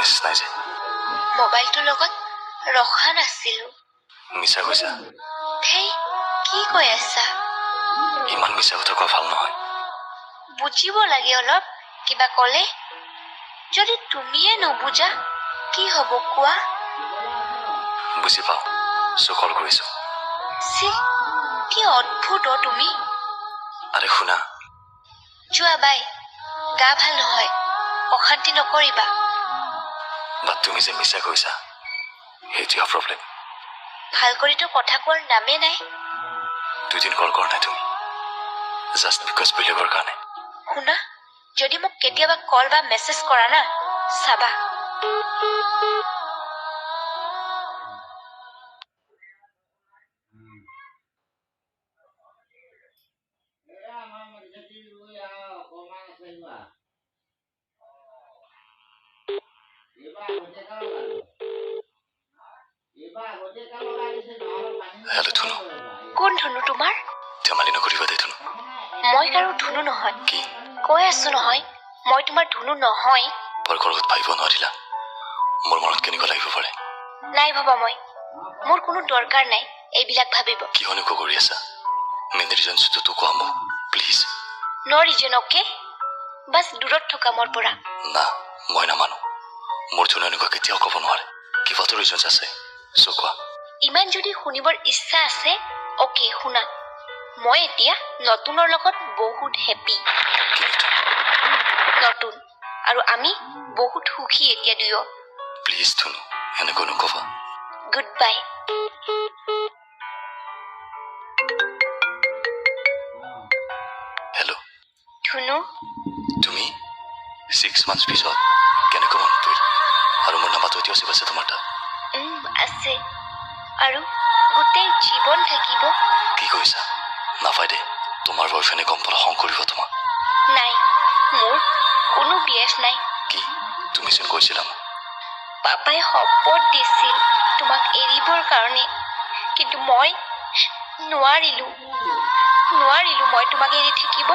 message নাই যে মোবাইলটোৰ লগত ৰখা নাছিলো মিছা কৈছা হেই কি কৈ আছা ইমান মিছা কথা কোৱা ভাল নহয় বুজিব লাগে অলপ কিবা ক'লে যদি তুমিয়ে নুবুজা কি হ'ব কোৱা বুজি পাওঁ সো কল কৰিছো সি কি অদ্ভুত তুমি আৰে শুনা যোৱা বাই গা ভাল নহয় অশান্তি নকৰিবা বাট তুমি যে মিছা কৈছা সেইটোৱে প্ৰব্লেম ভাল কৰিতো কথা কোৱাৰ নামেই নাই দুদিন কল কৰা নাই তুমি জাষ্ট বিকজ বিলিভৰ কাৰণে শুনা যদি মোক কেতিয়াবা কল বা মেছেজ কৰা না চাবা হেল্ল' ধুনু কোন ধুনু তোমাৰ ধেমালি নকৰিবা দে ধুনু মই কাৰো ধুনু নহয় কি কৈ আছো নহয় মই তোমাৰ ধুনু নহয় বৰ ঘৰত ভাবিব নোৱাৰিলা মোৰ মনত কেনেকুৱা লাগিব পাৰে নাই ভাবা মই মোৰ কোনো দৰকাৰ নাই এইবিলাক ভাবিব কিহনো কৰি আছা মেইন ৰিজনটো তো কোৱা মোক প্লিজ নো ৰিজন অকে বাছ দূৰত থকা মোৰ পৰা না মই নামানো মোৰ ধুনু এনেকুৱা কেতিয়াও ক'ব নোৱাৰে কিবাটো ৰিজনছ আছে চ' কোৱা ইমান যদি শুনিবৰ ইচ্ছা আছে অকে শুনা মই এতিয়া নতুনৰ লগত বহুত হেপী নতুন আৰু আমি বহুত সুখী এতিয়া দুয়ো প্লিজ ধুনু এনেকৈ নকবা গুড বাই হেল্ল' ধুনু তুমি 6 months পিছত কেনেকৈ মনত পৰিল আৰু মোৰ নাম্বাৰটো এতিয়াও চিভ আছে তোমাৰ তাত আছে আৰু গোটেই জীৱন থাকিব কি কৈছা নাপাই দে তোমাৰ বয়ফ্ৰেণ্ডে গম পালে খং কৰিব তোমাক নাই মোৰ কোনো বিয়াস নাই কি তুমি চোন কৈছিলা মোক পাপাই শপত দিছিল তোমাক এৰিবৰ কাৰণে কিন্তু মই নোৱাৰিলো মই তোমাক এৰি থাকিব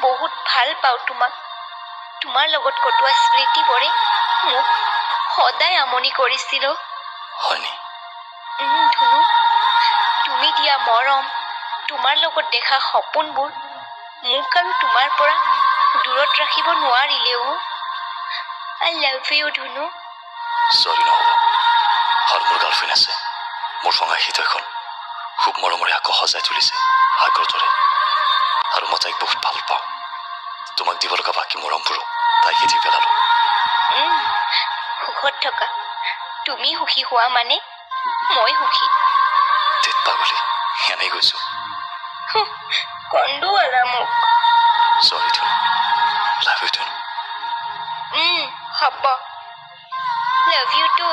বহুত ভাল পাওঁ তোমাক তোমাৰ লগত কটোৱা স্মৃতিবোৰে মোক সদায় আমনি কৰিছিল হয়নি ধুনু তুমি দিয়া মৰম তোমাৰ লগত দেখা সপোনবোৰ মোক আৰু তোমাৰ পৰা দূৰত ৰাখিব নোৱাৰিলেও আই লাভ ইউ ধুনু সৰি নহ'ব আৰু মোৰ গাৰ্লফ্ৰেণ্ড আছে মোৰ ফঙাহীত এখন খুব মৰমৰে আকৌ সজাই তুলিছে আগৰ দৰে আৰু মই তাইক বহুত ভাল পাওঁ তোমাক দিব লগা বাকী মৰমবোৰো তাইকে দি পেলালো সুখত থকা তুমি সুখী হোৱা মানে মই সুখী তেত পাগলি এনেই গৈছো কন্দুৱালা মোক সৰি ধুনু লাভ ইউ ধুনু হ'ব লাভ ইউ টু